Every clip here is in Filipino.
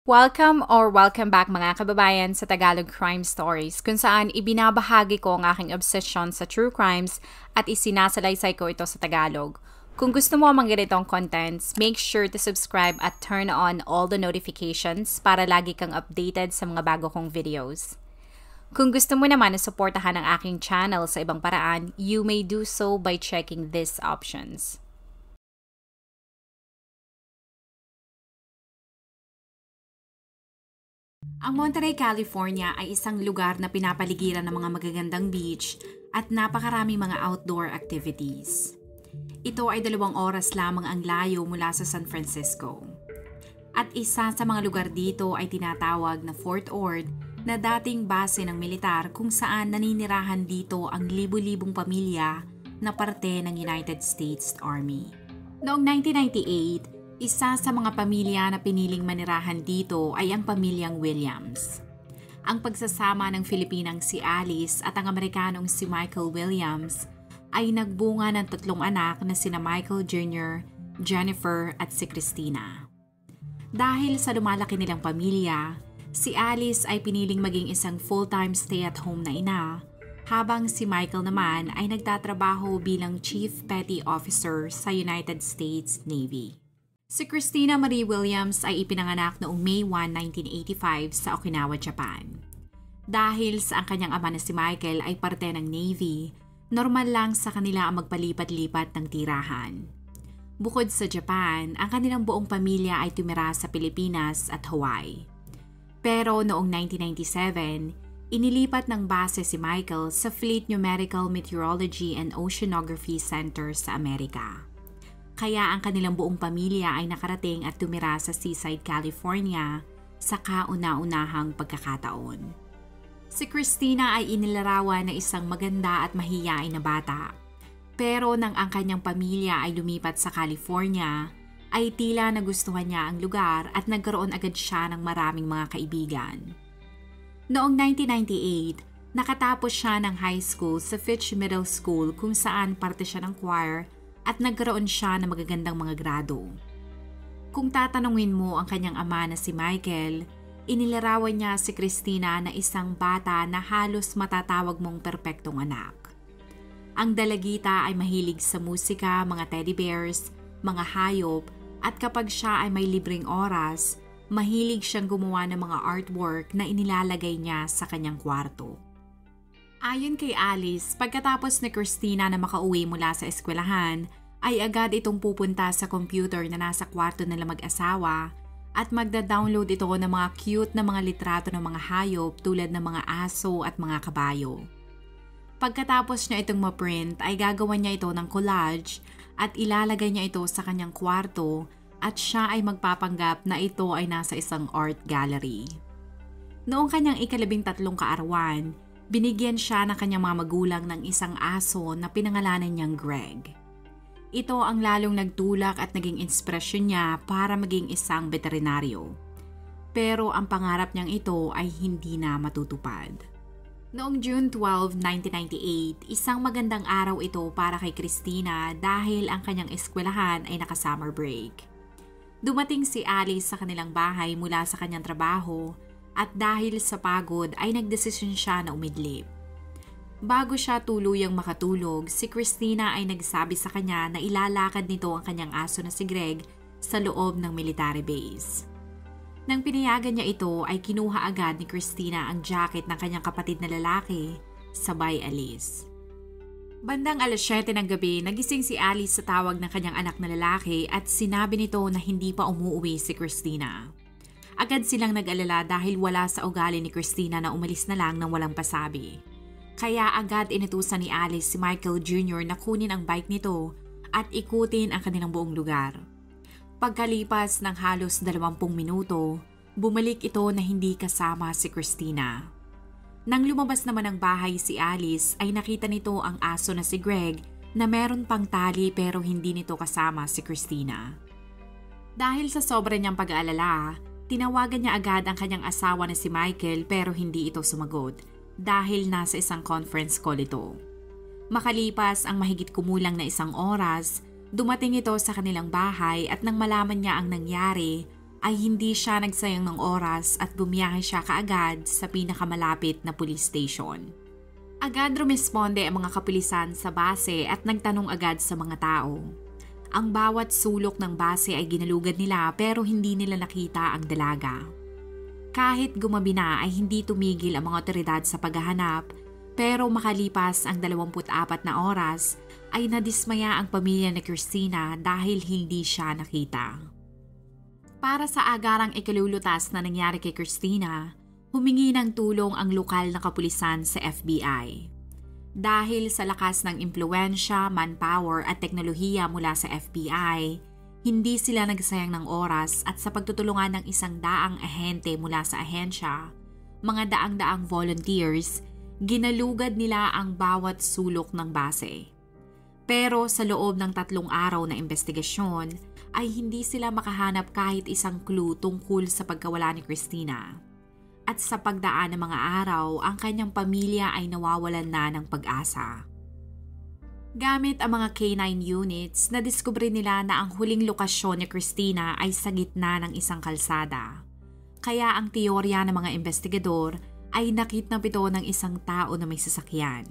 Welcome back mga kababayan sa Tagalog Crime Stories, kung saan ibinabahagi ko ang aking obsession sa true crimes at isinasalaysay ko ito sa Tagalog. Kung gusto mo ang ganitong contents, make sure to subscribe at turn on all the notifications para lagi kang updated sa mga bago kong videos. Kung gusto mo naman na suportahan ang aking channel sa ibang paraan, you may do so by checking these options. Ang Monterey, California ay isang lugar na pinapaligiran ng mga magagandang beach at napakaraming mga outdoor activities. Ito ay 2 oras lamang ang layo mula sa San Francisco. At isa sa mga lugar dito ay tinatawag na Fort Ord na dating base ng militar kung saan naninirahan dito ang libu-libong pamilya na parte ng United States Army. Noong 1998, isa sa mga pamilya na piniling manirahan dito ay ang pamilyang Williams. Ang pagsasama ng Filipinang si Alice at ang Amerikanong si Michael Williams ay nagbunga ng 3 anak na sina Michael Jr., Jennifer at si Christina. Dahil sa lumalaki nilang pamilya, si Alice ay piniling maging isang full-time stay-at-home na ina, habang si Michael naman ay nagtatrabaho bilang Chief Petty Officer sa United States Navy. Si Christina Marie Williams ay ipinanganak noong May 1, 1985 sa Okinawa, Japan. Dahil sa ang kanyang ama na si Michael ay parte ng Navy, normal lang sa kanila ang magpalipat-lipat ng tirahan. Bukod sa Japan, ang kanilang buong pamilya ay tumira sa Pilipinas at Hawaii. Pero noong 1997, inilipat ng base si Michael sa Fleet Numerical Meteorology and Oceanography Center sa Amerika. Kaya ang kanilang buong pamilya ay nakarating at tumira sa Seaside, California sa kauna-unahang pagkakataon. Si Christina ay inilarawan na isang maganda at mahiyain na bata. Pero nang ang kanyang pamilya ay lumipat sa California, ay tila nagustuhan niya ang lugar at nagkaroon agad siya ng maraming mga kaibigan. Noong 1998, nakatapos siya ng high school sa Fitch Middle School kung saan parte siya ng choir at nagkaroon siya ng magagandang mga grado. Kung tatanungin mo ang kanyang ama na si Michael, inilarawan niya si Christina na isang bata na halos matatawag mong perpektong anak. Ang dalagita ay mahilig sa musika, mga teddy bears, mga hayop, at kapag siya ay may libreng oras, mahilig siyang gumawa ng mga artwork na inilalagay niya sa kanyang kwarto. Ayon kay Alice, pagkatapos ni Christina na makauwi mula sa eskwelahan, ay agad itong pupunta sa computer na nasa kwarto nila mag-asawa at magda-download ito ng mga cute na mga litrato ng mga hayop tulad ng mga aso at mga kabayo. Pagkatapos niya itong ma-print ay gagawan niya ito ng collage at ilalagay niya ito sa kanyang kwarto at siya ay magpapanggap na ito ay nasa isang art gallery. Noong kanyang 13 kaarawan, binigyan siya ng kanyang mga magulang ng isang aso na pinangalanan niyang Greg. Ito ang lalong nagtulak at naging inspirasyon niya para maging isang veterinaryo. Pero ang pangarap niyang ito ay hindi na matutupad. Noong June 12, 1998, isang magandang araw ito para kay Christina dahil ang kanyang eskwelahan ay naka-summer break. Dumating si Alice sa kanilang bahay mula sa kanyang trabaho at dahil sa pagod ay nagdesisyon siya na umidlip. Bago siya tuluyang makatulog, si Christina ay nagsabi sa kanya na ilalakad nito ang kanyang aso na si Greg sa loob ng military base. Nang pinayagan niya ito ay kinuha agad ni Christina ang jacket ng kanyang kapatid na lalaki, sabay alis. Bandang 7:00 ng gabi, nagising si Alice sa tawag ng kanyang anak na lalaki at sinabi nito na hindi pa umuwi si Christina. Agad silang nag-alala dahil wala sa ugali ni Christina na umalis na lang nang walang pasabi. Kaya agad inutusan ni Alice si Michael Jr. na kunin ang bike nito at ikutin ang kanilang buong lugar. Pagkalipas ng halos 20 minuto, bumalik ito na hindi kasama si Christina. Nang lumabas naman ng bahay si Alice ay nakita nito ang aso na si Greg na meron pang tali pero hindi nito kasama si Christina. Dahil sa sobra niyang pag-aalala, tinawagan niya agad ang kanyang asawa na si Michael pero hindi ito sumagot dahil nasa isang conference call ito. Makalipas ang mahigit kumulang na 1 oras, dumating ito sa kanilang bahay at nang malaman niya ang nangyari, ay hindi siya nagsayang ng oras at bumiyahe siya kaagad sa pinakamalapit na police station. Agad rumisponde ang mga kapulisan sa base at nagtanong agad sa mga tao. Ang bawat sulok ng base ay ginalugad nila pero hindi nila nakita ang dalaga. Kahit gumabi na ay hindi tumigil ang mga otoridad sa paghahanap, pero makalipas ang 24 na oras ay nadismaya ang pamilya ni Christina dahil hindi siya nakita. Para sa agarang ikalulutas na nangyari kay Christina, humingi ng tulong ang lokal na kapulisan sa FBI. Dahil sa lakas ng impluwensya, manpower at teknolohiya mula sa FBI, hindi sila nagsayang ng oras at sa pagtutulungan ng 100 ahente mula sa ahensya, mga daang-daang volunteers, ginalugad nila ang bawat sulok ng base. Pero sa loob ng 3 araw na investigasyon, ay hindi sila makahanap kahit isang clue tungkol sa pagkawala ni Christina. At sa pagdaan ng mga araw, ang kanyang pamilya ay nawawalan na ng pag-asa. Gamit ang mga K9 units, nadiskubre nila na ang huling lokasyon ni Christina ay sa gitna ng isang kalsada. Kaya ang teorya ng mga investigador ay nakitnap ito ng isang tao na may sasakyan.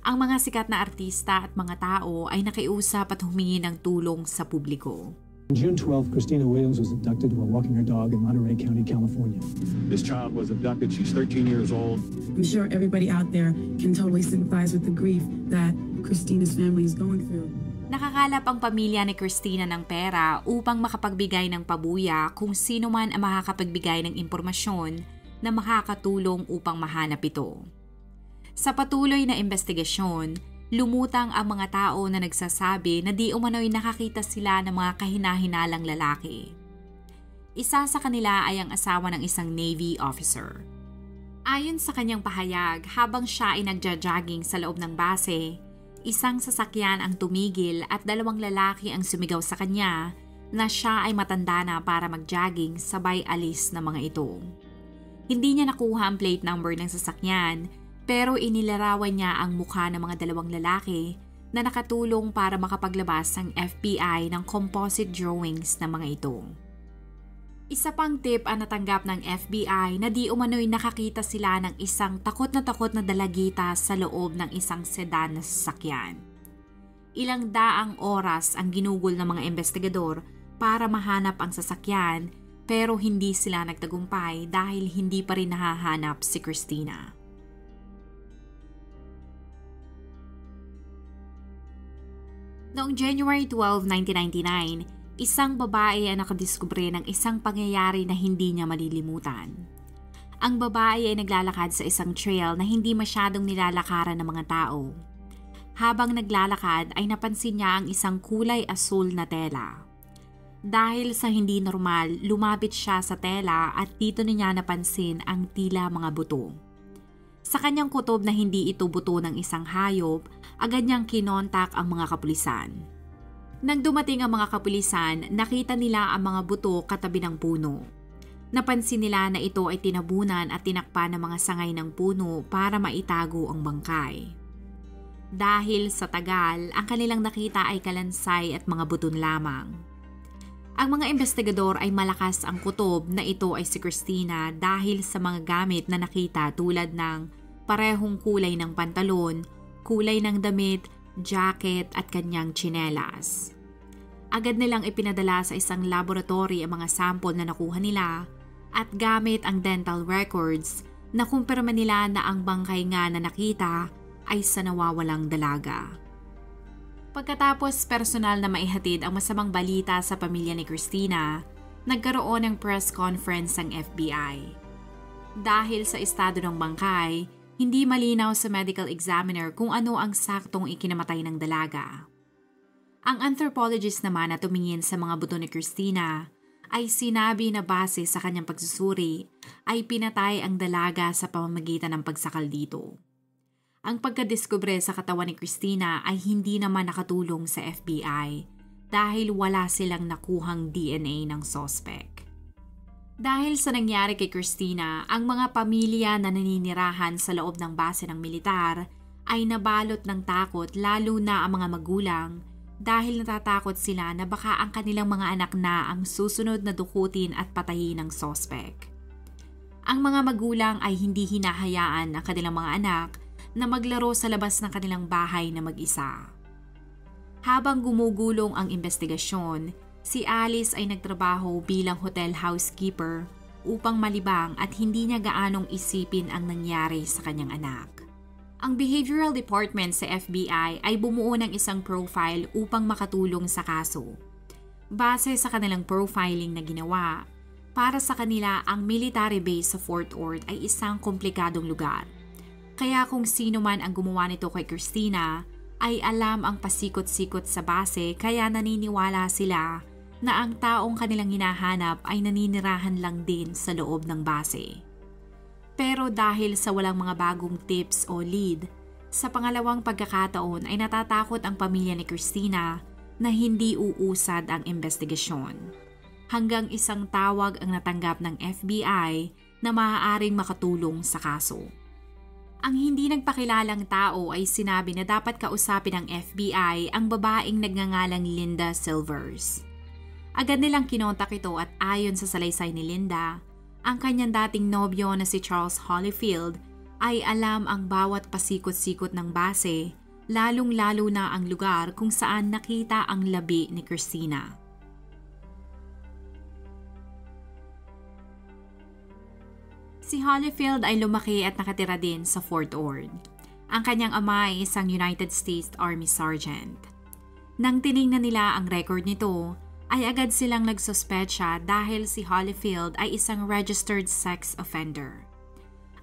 Ang mga sikat na artista at mga tao ay nakiusap at humingi ng tulong sa publiko. On June 12th, Christina Williams was abducted while walking her dog in Monterey County, California. This child was abducted. She's 13 years old. I'm sure everybody out there can totally sympathize with the grief that Christina's family is going through. Nakakalap ang pamilya ni Christina ng pera upang makapagbigay ng pabuya kung sino man ang makakapagbigay ng impormasyon na makakatulong upang mahanap ito. Sa patuloy na investigasyon, lumutang ang mga tao na nagsasabi na di umano'y nakakita sila ng mga kahinahinalang lalaki. Isa sa kanila ay ang asawa ng isang Navy officer. Ayon sa kanyang pahayag, habang siya ay nagja-jogging sa loob ng base, isang sasakyan ang tumigil at 2 lalaki ang sumigaw sa kanya na siya ay matanda na para mag-jogging sabay alis ng mga ito. Hindi niya nakuha ang plate number ng sasakyan, pero inilarawan niya ang mukha ng mga 2 lalaki na nakatulong para makapaglabas ang FBI ng composite drawings ng mga ito. Isa pang tip ang natanggap ng FBI na di umano'y nakakita sila ng isang takot na dalagita sa loob ng isang sedan na sasakyan. Ilang daang oras ang ginugol ng mga investigador para mahanap ang sasakyan, pero hindi sila nagtagumpay dahil hindi pa rin nahahanap si Christina. Noong January 12, 1999, isang babae ang nakadiskubre ng isang pangyayari na hindi niya malilimutan. Ang babae ay naglalakad sa isang trail na hindi masyadong nilalakaran ng mga tao. Habang naglalakad ay napansin niya ang isang kulay asul na tela. Dahil sa hindi normal, lumapit siya sa tela at dito niya napansin ang tila mga buto. Sa kanyang kutob na hindi ito buto ng isang hayop, agad niyang kinontak ang mga kapulisan. Nang dumating ang mga kapulisan, nakita nila ang mga buto katabi ng puno. Napansin nila na ito ay tinabunan at tinakpan ng mga sangay ng puno para maitago ang bangkay. Dahil sa tagal, ang kanilang nakita ay kalansay at mga buton lamang. Ang mga investigador ay malakas ang kutob na ito ay si Christina dahil sa mga gamit na nakita tulad ng parehong kulay ng pantalon, kulay ng damit, jacket at kanyang tsinelas. Agad nilang ipinadala sa isang laboratory ang mga sample na nakuha nila at gamit ang dental records, nakumpirma nila na ang bangkay nga na nakita ay sa nawawalang dalaga. Pagkatapos personal na maihatid ang masamang balita sa pamilya ni Christina, nagkaroon ng press conference ang FBI. Dahil sa estado ng bangkay, hindi malinaw sa medical examiner kung ano ang saktong ikinamatay ng dalaga. Ang anthropologist naman na tumingin sa mga buto ni Christina ay sinabi na base sa kanyang pagsusuri ay pinatay ang dalaga sa pamamagitan ng pagsakal dito. Ang pagkadiskubre sa katawan ni Christina ay hindi naman nakatulong sa FBI dahil wala silang nakuhang DNA ng suspect. Dahil sa nangyari kay Christina, ang mga pamilya na naninirahan sa loob ng base ng militar ay nabalot ng takot lalo na ang mga magulang dahil natatakot sila na baka ang kanilang mga anak na ang susunod na dukutin at patayin ng sospek. Ang mga magulang ay hindi hinahayaan ang kanilang mga anak na maglaro sa labas ng kanilang bahay na mag-isa. Habang gumugulong ang investigasyon, si Alice ay nagtrabaho bilang hotel housekeeper upang malibang at hindi niya gaanong isipin ang nangyari sa kanyang anak. Ang Behavioral Department sa FBI ay bumuo ng isang profile upang makatulong sa kaso. Base sa kanilang profiling na ginawa, para sa kanila ang military base sa Fort Ord ay isang komplikadong lugar. Kaya kung sino man ang gumawa nito kay Christina, ay alam ang pasikot-sikot sa base kaya naniniwala sila na ang taong kanilang hinahanap ay naninirahan lang din sa loob ng base. Pero dahil sa walang mga bagong tips o lead, sa pangalawang pagkakataon ay natatakot ang pamilya ni Christina na hindi uusad ang investigasyon. Hanggang isang tawag ang natanggap ng FBI na maaaring makatulong sa kaso. Ang hindi nagpakilalang tao ay sinabi na dapat kausapin ng FBI ang babaeng nagngangalang Linda Silvers. Agad nilang kinontak ito at ayon sa salaysay ni Linda, ang kanyang dating nobyo na si Charles Holyfield ay alam ang bawat pasikot-sikot ng base, lalong-lalo na ang lugar kung saan nakita ang labi ni Christina. Si Holyfield ay lumaki at nakatira din sa Fort Ord. Ang kanyang ama ay isang United States Army Sergeant. Nang tiningnan nila ang record nito, ay agad silang nagsospetsya dahil si Holyfield ay isang registered sex offender.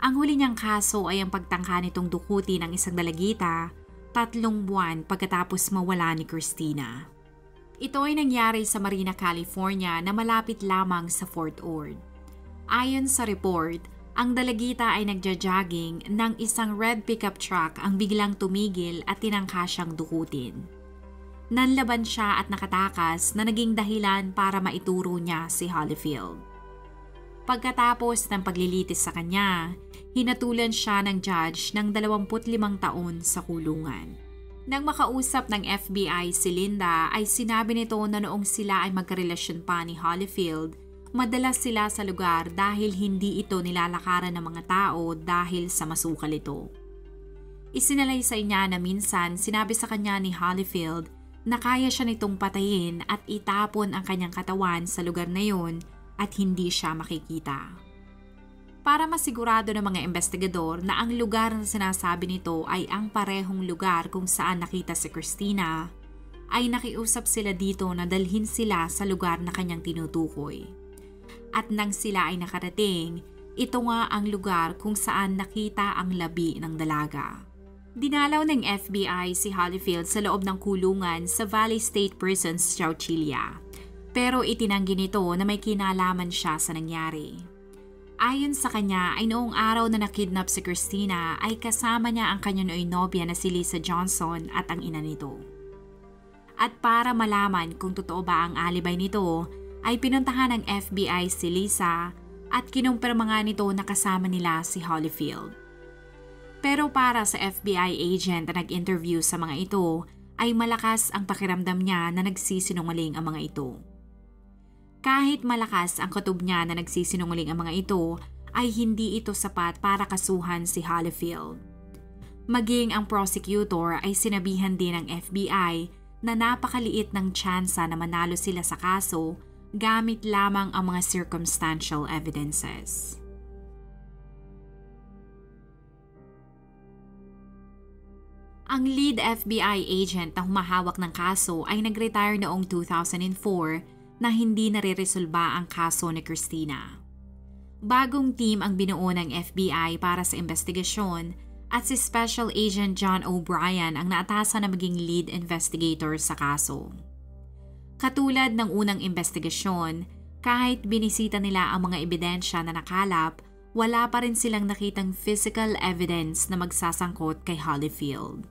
Ang huli niyang kaso ay ang pagtangka nitong dukutin ng isang dalagita 3 buwan pagkatapos mawala ni Christina. Ito ay nangyari sa Marina, California na malapit lamang sa Fort Ord. Ayon sa report, ang dalagita ay nagja-jogging nang isang red pickup truck ang biglang tumigil at tinangka siyang dukutin. Nanlaban siya at nakatakas na naging dahilan para maituro niya si Holyfield. Pagkatapos ng paglilitis sa kanya, hinatulan siya ng judge ng 25 taon sa kulungan. Nang makausap ng FBI si Linda ay sinabi nito na noong sila ay magkarelasyon pa ni Holyfield, madalas sila sa lugar dahil hindi ito nilalakaran ng mga tao dahil sa masukal ito. Isinalaysay niya na minsan sinabi sa kanya ni Holyfield na kaya siya nitong patayin at itapon ang kanyang katawan sa lugar na yun at hindi siya makikita. Para masigurado ng mga investigador na ang lugar na sinasabi nito ay ang parehong lugar kung saan nakita si Christina, ay nakiusap sila dito na dalhin sila sa lugar na kanyang tinutukoy. At nang sila ay nakarating, ito nga ang lugar kung saan nakita ang labi ng dalaga. Dinalaw ng FBI si Holyfield sa loob ng kulungan sa Valley State Prison sa Chowchilla, pero itinanggi nito na may kinalaman siya sa nangyari. Ayon sa kanya ay noong araw na nakidnap si Christina ay kasama niya ang kanyang nobya na si Lisa Johnson at ang ina nito. At para malaman kung totoo ba ang alibay nito, ay pinuntahan ng FBI si Lisa at kinumpirma nga nito na kasama nila si Holyfield. Pero para sa FBI agent na nag-interview sa mga ito, ay malakas ang pakiramdam niya na nagsisinungaling ang mga ito. Kahit malakas ang kutob niya na nagsisinungaling ang mga ito, ay hindi ito sapat para kasuhan si Holyfield. Maging ang prosecutor ay sinabihan din ng FBI na napakaliit ng tsansa na manalo sila sa kaso gamit lamang ang mga circumstantial evidences. Ang lead FBI agent na humahawak ng kaso ay nag-retire noong 2004 na hindi nare-resolba ang kaso ni Christina. Bagong team ang binuo ng FBI para sa investigasyon at si Special Agent John O'Brien ang naatasan na maging lead investigator sa kaso. Katulad ng unang investigasyon, kahit binisita nila ang mga ebidensya na nakalap, wala pa rin silang nakitang physical evidence na magsasangkot kay Holyfield.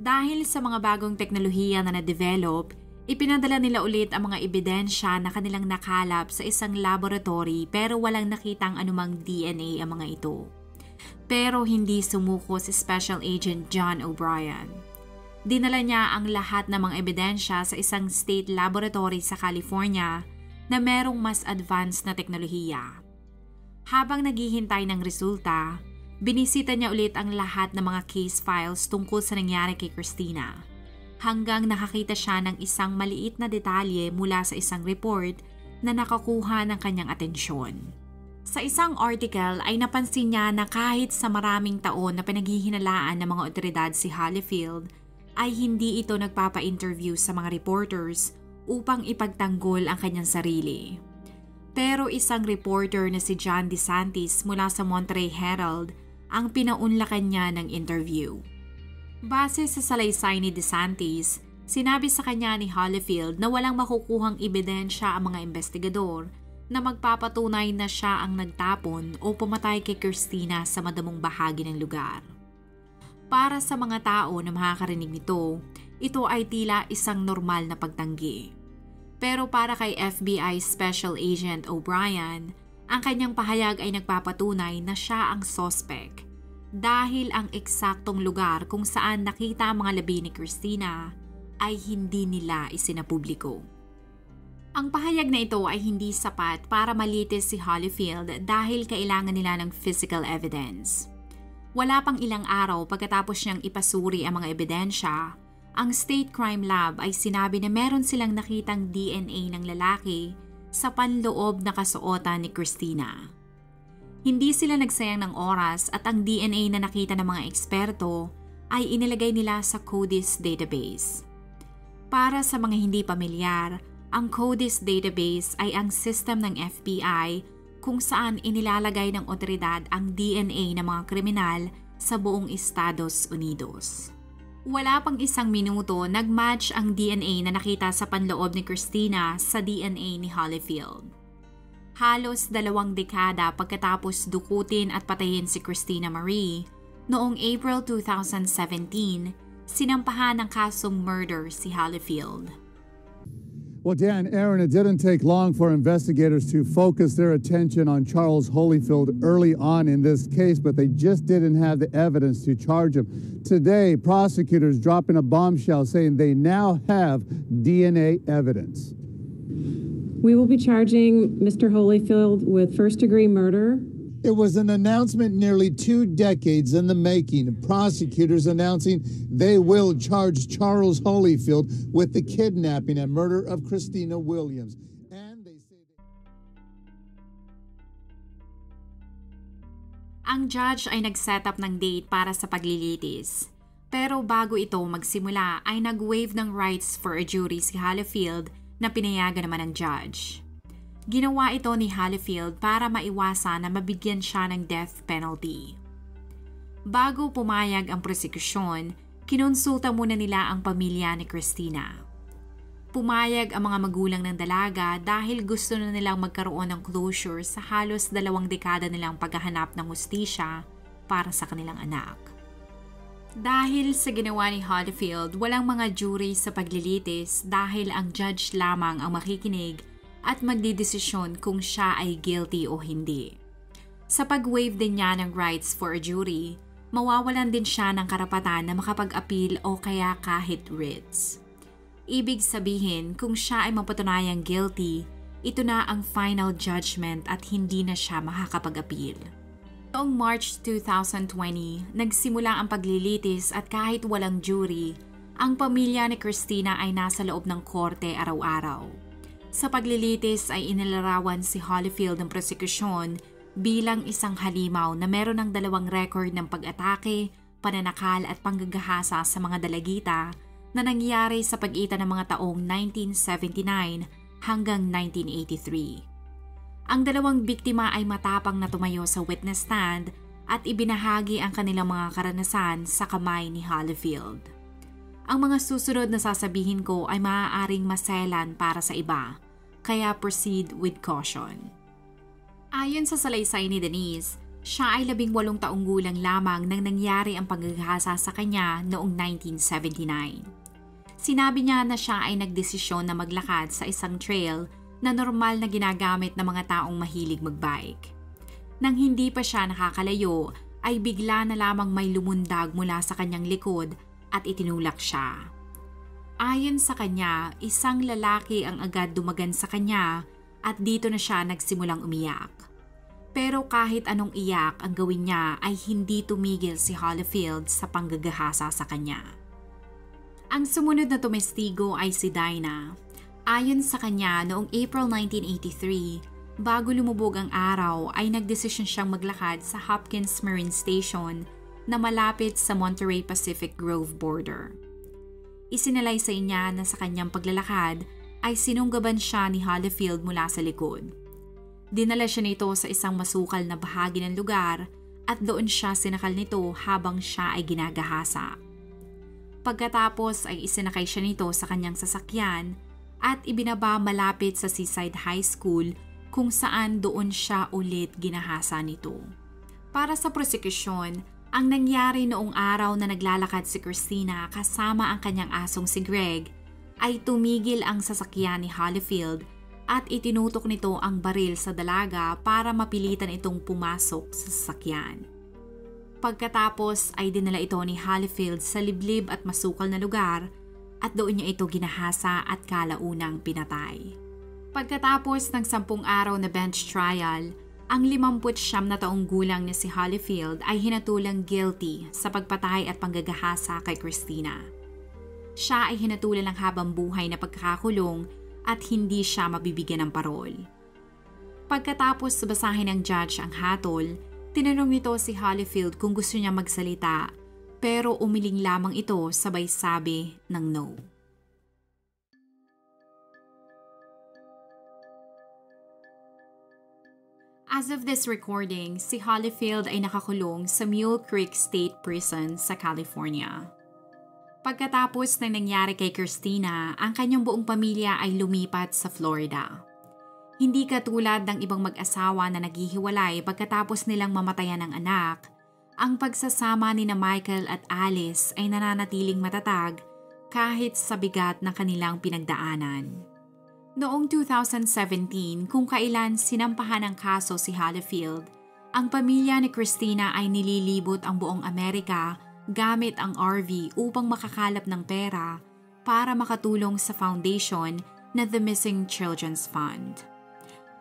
Dahil sa mga bagong teknolohiya na na-develop, ipinadala nila ulit ang mga ebidensya na kanilang nakalap sa isang laboratory pero walang nakitang anumang DNA ang mga ito. Pero hindi sumuko si Special Agent John O'Brien. Dinala niya ang lahat ng mga ebidensya sa isang state laboratory sa California na merong mas advanced na teknolohiya. Habang naghihintay ng resulta, binisita niya ulit ang lahat ng mga case files tungkol sa nangyari kay Christina, hanggang nakakita siya ng isang maliit na detalye mula sa isang report na nakakuha ng kanyang atensyon. Sa isang article ay napansin niya na kahit sa maraming taon na pinaghihinalaan ng mga otoridad si Holyfield, ay hindi ito nagpapa-interview sa mga reporters upang ipagtanggol ang kanyang sarili. Pero isang reporter na si John DeSantis mula sa Monterey Herald ang pinaunlakan niya ng interview. Base sa salaysay ni DeSantis, sinabi sa kanya ni Holyfield na walang makukuhang ebidensya ang mga investigador na magpapatunay na siya ang nagtapon o pumatay kay Christina sa madamong bahagi ng lugar. Para sa mga tao na makakarinig nito, ito ay tila isang normal na pagtanggi. Pero para kay FBI Special Agent O'Brien, ang kanyang pahayag ay nagpapatunay na siya ang suspect dahil ang eksaktong lugar kung saan nakita ang mga labi ni Christina ay hindi nila isinapubliko. Ang pahayag na ito ay hindi sapat para malitis si Holyfield dahil kailangan nila ng physical evidence. Wala pang ilang araw pagkatapos niyang ipasuri ang mga ebidensya, ang State Crime Lab ay sinabi na meron silang nakitang DNA ng lalaki sa panloob na kasuotan ni Christina. Hindi sila nagsayang ng oras at ang DNA na nakita ng mga eksperto ay inilagay nila sa CODIS database. Para sa mga hindi pamilyar, ang CODIS database ay ang system ng FBI kung saan inilalagay ng otoridad ang DNA ng mga kriminal sa buong Estados Unidos. Wala pang isang minuto, nag-match ang DNA na nakita sa panloob ni Christina sa DNA ni Holyfield. Halos 2 dekada pagkatapos dukutin at patayin si Christina Marie, noong April 2017, sinampahan ng kasong murder si Holyfield. Well, Dan, Aaron, it didn't take long for investigators to focus their attention on Charles Holyfield early on in this case, but they just didn't have the evidence to charge him. Today, prosecutors dropping a bombshell saying they now have DNA evidence. We will be charging Mr. Holyfield with first-degree murder. It was an announcement nearly 2 decades in the making. Prosecutors announcing they will charge Charles Holyfield with the kidnapping and murder of Christina Williams. And they say Ang judge ay nag-set up ng date para sa paglilitis. Pero bago ito magsimula ay nag-waive ng rights for a jury si Holyfield na pinayagan naman ng judge. Ginawa ito ni Holyfield para maiwasan na mabigyan siya ng death penalty. Bago pumayag ang prosekusyon, kinonsulta muna nila ang pamilya ni Christina. Pumayag ang mga magulang ng dalaga dahil gusto na nilang magkaroon ng closure sa halos 2 dekada nilang paghahanap ng hustisya para sa kanilang anak. Dahil sa ginawa ni Holyfield, walang mga jury sa paglilitis dahil ang judge lamang ang makikinig at magdidesisyon kung siya ay guilty o hindi. Sa pag-waive din niya ng rights for a jury, mawawalan din siya ng karapatan na makapag-appeal o kaya kahit writs. Ibig sabihin, kung siya ay mapatunayang guilty, ito na ang final judgment at hindi na siya makakapag-appeal. Noong March 2020, nagsimula ang paglilitis at kahit walang jury, ang pamilya ni Christina ay nasa loob ng korte araw-araw. Sa paglilitis ay inilarawan si Holyfield ng prosekusyon bilang isang halimaw na meron ng 2 record ng pag-atake, pananakal at panggagahasa sa mga dalagita na nangyari sa pagitan ng mga taong 1979 hanggang 1983. Ang 2 biktima ay matapang na tumayo sa witness stand at ibinahagi ang kanilang mga karanasan sa kamay ni Holyfield. Ang mga susunod na sasabihin ko ay maaaring maselan para sa iba, kaya proceed with caution. Ayon sa salaysay ni Denise, siya ay 18 taong gulang lamang nang nangyari ang paggagahasa sa kanya noong 1979. Sinabi niya na siya ay nagdesisyon na maglakad sa isang trail na normal na ginagamit ng mga taong mahilig magbike. Nang hindi pa siya nakakalayo, ay bigla na lamang may lumundag mula sa kanyang likod at itinulak siya. Ayon sa kanya, isang lalaki ang agad dumagan sa kanya at dito na siya nagsimulang umiyak. Pero kahit anong iyak ang gawin niya ay hindi tumigil si Holyfield sa panggagahasa sa kanya. Ang sumunod na tumestigo ay si Dinah. Ayon sa kanya, noong April 1983, bago lumubog ang araw ay nagdesisyon siyang maglakad sa Hopkins Marine Station na malapit sa Monterey Pacific Grove border. Isinalaysay niya na sa kanyang paglalakad ay sinunggaban siya ni Holyfield mula sa likod. Dinala siya nito sa isang masukal na bahagi ng lugar at doon siya sinakal nito habang siya ay ginagahasa. Pagkatapos ay isinakay siya nito sa kanyang sasakyan at ibinaba malapit sa Seaside High School kung saan doon siya ulit ginahasa nito. Para sa prosekusyon, ang nangyari noong araw na naglalakad si Christina kasama ang kanyang asong si Greg ay tumigil ang sasakyan ni Holyfield at itinutok nito ang baril sa dalaga para mapilitan itong pumasok sa sasakyan. Pagkatapos ay dinala ito ni Holyfield sa liblib at masukal na lugar at doon niya ito ginahasa at kalaunang pinatay. Pagkatapos ng 10 araw na bench trial, ang 59 na taong gulang na si Holyfield ay hinatulang guilty sa pagpatay at panggagahasa kay Christina. Siya ay hinatulan ng habang buhay na pagkakakulong at hindi siya mabibigyan ng parol. Pagkatapos basahin ng judge ang hatol, tinanong nito si Holyfield kung gusto niya magsalita pero umiling lamang ito sabay sabi ng no. As of this recording, si Holyfield ay nakakulong sa Mule Creek State Prison sa California. Pagkatapos ng nangyari kay Christina, ang kanyang buong pamilya ay lumipat sa Florida. Hindi katulad ng ibang mag-asawa na naghihiwalay pagkatapos nilang mamatayan ng anak, ang pagsasama ni Michael at Alice ay nananatiling matatag kahit sa bigat na kanilang pinagdaanan. Noong 2017, kung kailan sinampahan ng kaso si Holyfield, ang pamilya ni Christina ay nililibot ang buong Amerika gamit ang RV upang makakalap ng pera para makatulong sa foundation na The Missing Children's Fund.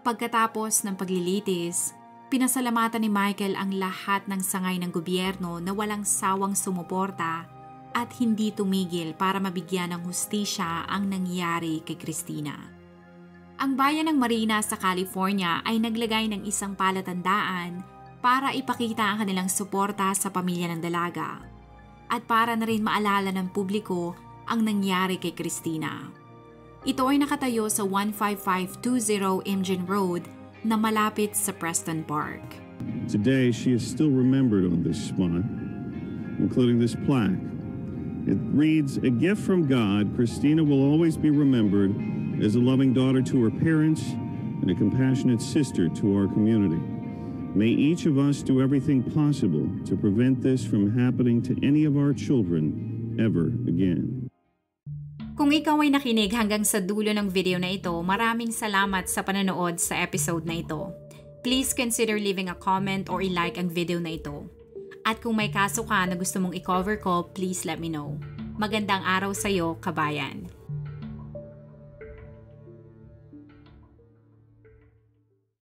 Pagkatapos ng paglilitis, pinasalamatan ni Michael ang lahat ng sangay ng gobyerno na walang sawang sumuporta at hindi tumigil para mabigyan ng hustisya ang nangyari kay Christina. Ang bayan ng Marina sa California ay naglagay ng isang palatandaan para ipakita ang kanilang suporta sa pamilya ng dalaga at para na rin maalala ng publiko ang nangyari kay Christina. Ito ay nakatayo sa 15520 Imjin Road na malapit sa Preston Park. Today, she is still remembered on this spot, including this plaque. It reads, "A gift from God, Christina will always be remembered as a loving daughter to her parents and a compassionate sister to our community. May each of us do everything possible to prevent this from happening to any of our children ever again." Kung ikaw ay nakinig hanggang sa dulo ng video na ito, maraming salamat sa panonood sa episode na ito. Please consider leaving a comment or i-like ang video na ito. At kung may kaso ka na gusto mong i-cover ko, please let me know. Magandang araw sa iyo, kabayan.